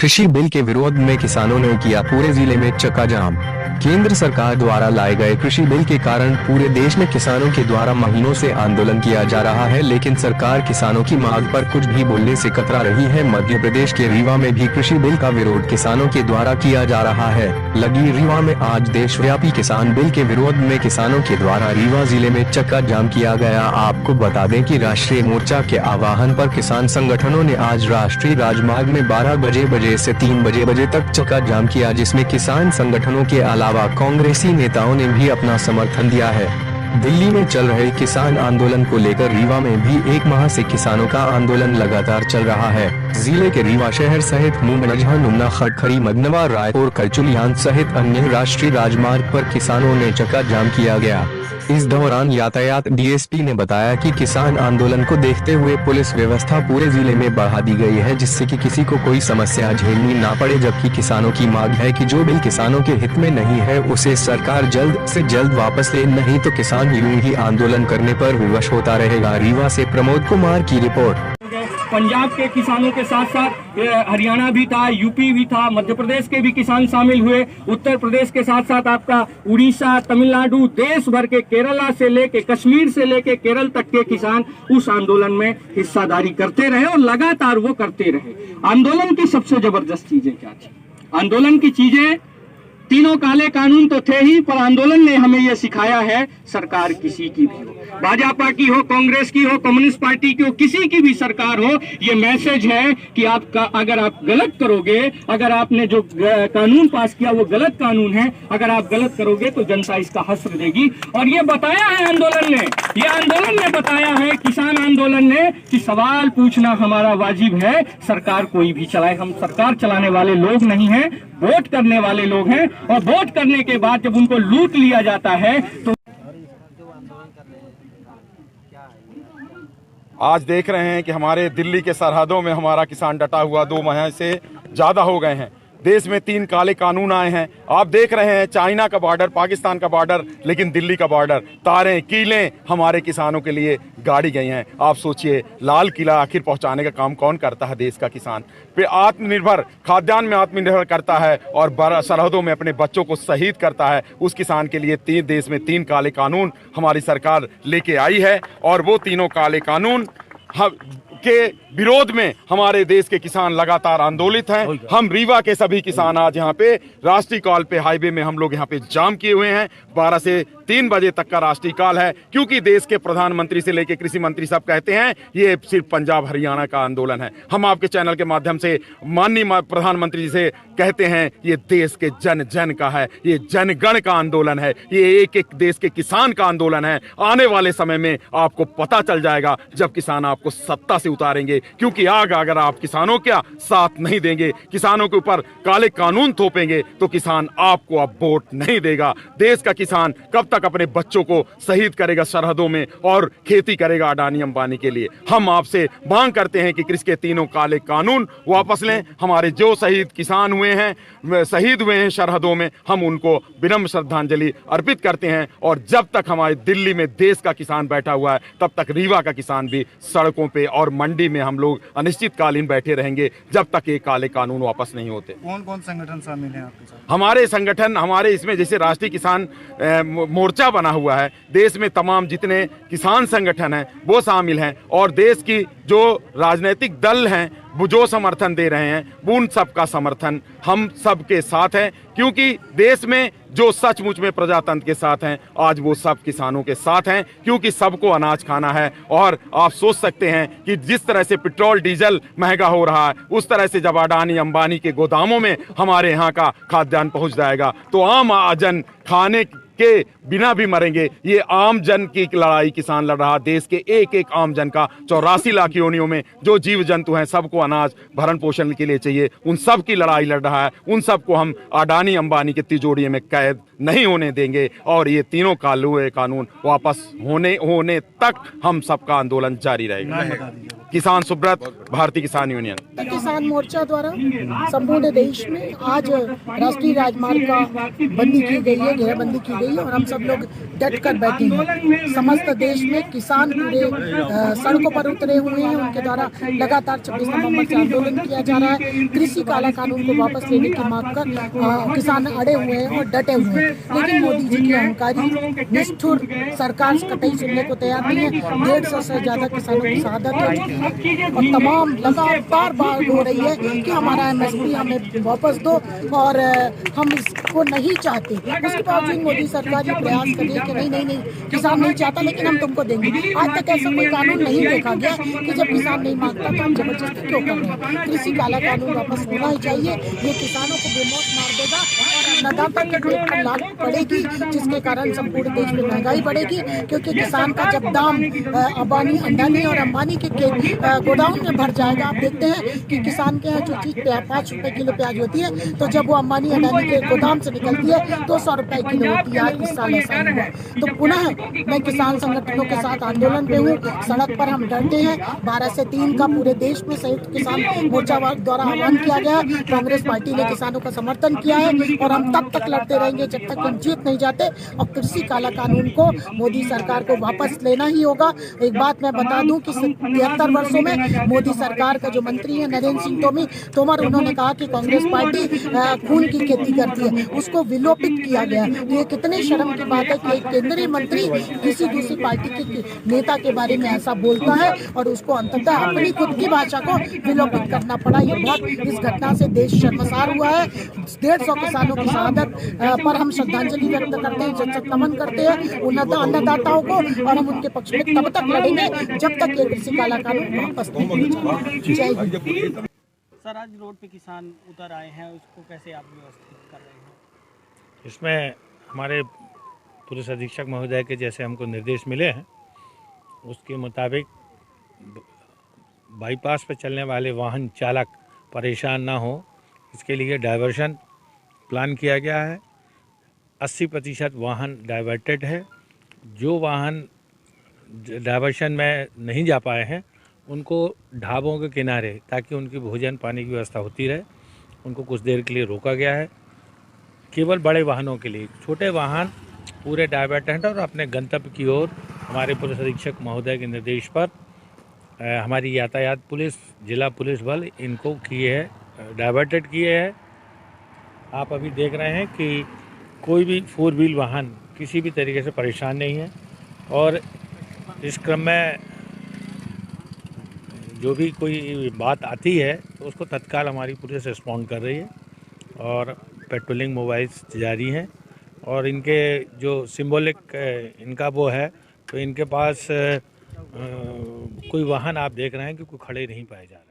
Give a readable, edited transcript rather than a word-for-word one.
कृषि बिल के विरोध में किसानों ने किया पूरे जिले में चक्का जाम। केंद्र सरकार द्वारा लाए गए कृषि बिल के कारण पूरे देश में किसानों के द्वारा महीनों से आंदोलन किया जा रहा है, लेकिन सरकार किसानों की मांग पर कुछ भी बोलने से कतरा रही है। मध्य प्रदेश के रीवा में भी कृषि बिल का विरोध किसानों के द्वारा किया जा रहा है। लगी रीवा में आज देशव्यापी किसान बिल के विरोध में किसानों के द्वारा रीवा जिले में चक्का जाम किया गया। आपको बता दें कि राष्ट्रीय मोर्चा के आह्वान पर किसान संगठनों ने आज राष्ट्रीय राजमार्ग में 12 बजे से 3 बजे तक चक्का जाम किया, जिसमें किसान संगठनों के अलावा कांग्रेसी नेताओं ने भी अपना समर्थन दिया है। दिल्ली में चल रहे किसान आंदोलन को लेकर रीवा में भी 1 माह से किसानों का आंदोलन लगातार चल रहा है। जिले के रीवा शहर सहित मुमनजहा, नुमना, खड़खड़ी, मगनवा, रायपुर, करचुलियान सहित अन्य राष्ट्रीय राजमार्ग पर किसानों ने चक्का जाम किया गया। इस दौरान यातायात डीएसपी ने बताया कि किसान आंदोलन को देखते हुए पुलिस व्यवस्था पूरे जिले में बढ़ा दी गई है, जिससे कि किसी को कोई समस्या झेलनी ना पड़े। जबकि किसानों की मांग है कि जो बिल किसानों के हित में नहीं है उसे सरकार जल्द से जल्द वापस ले, नहीं तो किसान यूं ही आंदोलन करने पर विवश होता रहेगा। रीवा से प्रमोद कुमार की रिपोर्ट। पंजाब के किसानों के साथ साथ हरियाणा भी था, यूपी भी था, मध्य प्रदेश के भी किसान शामिल हुए, उत्तर प्रदेश के साथ साथ आपका उड़ीसा, तमिलनाडु, देश भर के केरला से लेके कश्मीर से लेके केरल तक के किसान उस आंदोलन में हिस्सादारी करते रहे और लगातार वो करते रहे। आंदोलन की सबसे जबरदस्त चीजें क्या थी? आंदोलन की चीजें, तीनों काले कानून तो थे ही, पर आंदोलन ने हमें यह सिखाया है सरकार किसी की भी हो, भाजपा की हो, कांग्रेस की हो, कम्युनिस्ट पार्टी की हो, किसी की भी सरकार हो, ये मैसेज है कि आपका अगर आप गलत करोगे, अगर आपने जो कानून पास किया वो गलत कानून है, अगर आप गलत करोगे तो जनता इसका हश्र देगी। और ये बताया है आंदोलन ने, ये आंदोलन ने बताया है, किसान आंदोलन ने, कि सवाल पूछना हमारा वाजिब है। सरकार कोई भी चलाए, हम सरकार चलाने वाले लोग नहीं हैं, वोट करने वाले लोग हैं। और वोट करने के बाद जब उनको लूट लिया जाता है तो आज देख रहे हैं कि हमारे दिल्ली के सरहदों में हमारा किसान डटा हुआ 2 माह से ज्यादा हो गए हैं। देश में 3 काले कानून आए हैं। आप देख रहे हैं चाइना का बॉर्डर, पाकिस्तान का बॉर्डर, लेकिन दिल्ली का बॉर्डर, तारें कीलें हमारे किसानों के लिए गाड़ी गई हैं। आप सोचिए, लाल किला आखिर पहुंचाने का काम कौन करता है? देश का किसान पे आत्मनिर्भर, खाद्यान्न में आत्मनिर्भर करता है और सरहदों में अपने बच्चों को शहीद करता है। उस किसान के लिए देश में 3 काले कानून हमारी सरकार लेके आई है और वो तीनों काले कानून के विरोध में हमारे देश के किसान लगातार आंदोलित हैं। हम रीवा के सभी किसान आज यहाँ पे राष्ट्रीय काल पे हाईवे में हम लोग यहाँ पे जाम किए हुए हैं। 12 से 3 बजे तक का राष्ट्रीय काल है, क्योंकि देश के प्रधानमंत्री से लेकर कृषि मंत्री सब कहते हैं ये सिर्फ पंजाब हरियाणा का आंदोलन है। हम आपके चैनल के माध्यम से माननीय प्रधानमंत्री जी से कहते हैं ये देश के जन जन का है, ये जनगण का आंदोलन है, ये एक एक देश के किसान का आंदोलन है। आने वाले समय में आपको पता चल जाएगा जब किसान आपको सत्ता से उतारेंगे, क्योंकि आग अगर आप किसानों का साथ नहीं देंगे, किसानों के ऊपर काले कानून थोपेंगे, तो किसान आपको अब वोट नहीं देगा। देश का किसान कब तक अपने बच्चों को शहीद करेगा सरहदों में और खेती करेगा अडानी अंबानी के लिए? हम आपसे मांग करते हैं कि कृषि के तीनों काले कानून वापस लें। हमारे जो शहीद किसान हुए हैं, शहीद हुए हैं सरहदों में, हम उनको विनम्र श्रद्धांजलि अर्पित करते हैं। और जब तक हमारे दिल्ली में देश का किसान बैठा हुआ है, तब तक रीवा का किसान भी सड़कों पे और मंडी में हम लोग अनिश्चितकालीन बैठे रहेंगे, जब तक ये काले कानून वापस नहीं होते। कौन कौन संगठन शामिल हैं आपके साथ? हमारे संगठन, हमारे इसमें जैसे राष्ट्रीय किसान मोर्चा बना हुआ है, देश में तमाम जितने किसान संगठन हैं वो शामिल हैं, और देश की जो राजनीतिक दल हैं वो जो समर्थन दे रहे हैं उन सब का समर्थन हम सब के साथ है, क्योंकि देश में जो सचमुच में प्रजातंत्र के साथ हैं आज वो सब किसानों के साथ हैं, क्योंकि सबको अनाज खाना है। और आप सोच सकते हैं कि जिस तरह से पेट्रोल डीजल महंगा हो रहा है, उस तरह से जब अडानी अंबानी के गोदामों में हमारे यहाँ का खाद्यान्न पहुँच जाएगा तो आम जन खाने के बिना भी मरेंगे। ये आम जन की लड़ाई किसान लड़ रहा। देश के एक एक आम जन का 84 लाख योनियों में जो जीव जंतु हैं सबको अनाज भरण पोषण के लिए चाहिए, उन सब की लड़ाई लड़ रहा है। उन सबको हम अडानी अंबानी के तिजोरी में कैद नहीं होने देंगे और ये तीनों कानून वापस होने तक हम सबका आंदोलन जारी रहेगा। किसान सुब्रत, भारतीय किसान यूनियन। किसान मोर्चा द्वारा संपूर्ण देश में आज राष्ट्रीय राजमार्ग का बंदी की गई है, घेराबंदी की गई है और हम सब लोग डट कर बैठे हैं। समस्त देश में किसान पूरे सड़कों पर उतरे हुए हैं। उनके द्वारा लगातार 26 नवंबर से आंदोलन किया जा रहा है। कृषि काला कानून को वापस लेने की मांग कर किसान अड़े हुए हैं और डटे हुए हैं। लेकिन मोदी जी की अहंकारी निष्ठुर सरकार कतई सुनने को तैयार नहीं है। 150 से ज्यादा किसानों की शहादत हो चुकी है और तमाम लगातार बात हो रही है कि हमारा MSP हमें वापस दो और हम इसको नहीं चाहते। उसके बावजूद मोदी सरकार ये प्रयास कर रही है कि नहीं किसान नहीं चाहता लेकिन हम तुमको देंगे। आज तक ऐसा कोई कानून नहीं देखा गया कि जब किसान नहीं मांगता तो हम जबरदस्ती क्यों कर रहे हैं। कृषि काला कानून वापस होना ही चाहिए। ये किसानों को बेमौत मार देगा और अन्नदाता के पेट पर लागत पड़ेगी, जिसके कारण संपूर्ण देश में महंगाई बढ़ेगी। क्योंकि किसान का जब दाम अडानी और अंबानी के गोडाउन में भर जाएगा। आप देखते हैं कि किसान के यहाँ जो चीज 5 रुपए किलो प्याज होती है तो जब वो अंबानी अडानी के गोदाम से निकलती है तो 100 रुपए किलो होती है। इस साल ऐसा हुआ। तो पुनः मैं किसान संगठनों के साथ आंदोलन पे हूँ। सड़क पर हम डटे हैं। 12 से 3 का पूरे देश में संयुक्त किसान मोर्चा द्वारा आह्वान किया गया। कांग्रेस पार्टी ने किसानों का समर्थन किया है और हम तब तक लड़ते रहेंगे जब तक हम जीत नहीं जाते। और कृषि काला कानून को मोदी सरकार को वापस लेना ही होगा। एक बात मैं बता दूं कि 73 वर्षों में मोदी सरकार का जो मंत्री है नरेंद्र सिंह तोमर, उन्होंने कहा कि कांग्रेस पार्टी खून की खेती करती है, उसको विलोपित किया गया। तो ये कितने शर्म की बात है कि एक केंद्रीय मंत्री किसी दूसरी पार्टी के नेता के बारे में ऐसा बोलता है और उसको अंततः अपनी खुद की भाषा को विलोपित करना पड़ा। ये बहुत इस घटना से देश शर्मसार हुआ है। 150 किसानों की शहादत पर हम श्रद्धांजलि व्यक्त करते हैं, जब तक नमन करते हैं अन्नदाताओं को और हम उनके पक्ष में तब तक लड़ेंगे जब तक ये कृषि काला कानून वापस नहीं जय हिंद। सर, आज रोड पे किसान उतर आए हैं, उसको कैसे आप व्यवस्थित कर रहे हैं? इसमें हमारे पुलिस अधीक्षक महोदय के जैसे हमको निर्देश मिले हैं उसके मुताबिक बाईपास पर चलने वाले वाहन चालक परेशान ना हो, इसके लिए डाइवर्शन प्लान किया गया है। 80% वाहन डाइवर्टेड है। जो वाहन डाइवर्शन में नहीं जा पाए हैं उनको ढाबों के किनारे, ताकि उनकी भोजन पानी की व्यवस्था होती रहे, उनको कुछ देर के लिए रोका गया है। केवल बड़े वाहनों के लिए, छोटे वाहन पूरे डाइवर्टेड और अपने गंतव्य की ओर हमारे पुलिस अधीक्षक महोदय के निर्देश पर हमारी यातायात पुलिस, जिला पुलिस बल इनको किए है, डाइवर्टेड किए हैं। आप अभी देख रहे हैं कि कोई भी 4 व्हील वाहन किसी भी तरीके से परेशान नहीं है और इस क्रम में जो भी कोई बात आती है तो उसको तत्काल हमारी पुलिस रिस्पॉन्ड कर रही है और पेट्रोलिंग मोबाइल्स जारी हैं। और इनके जो सिंबॉलिक इनका वो है तो इनके पास कोई वाहन आप देख रहे हैं कि कोई खड़े नहीं पाए जा रहे।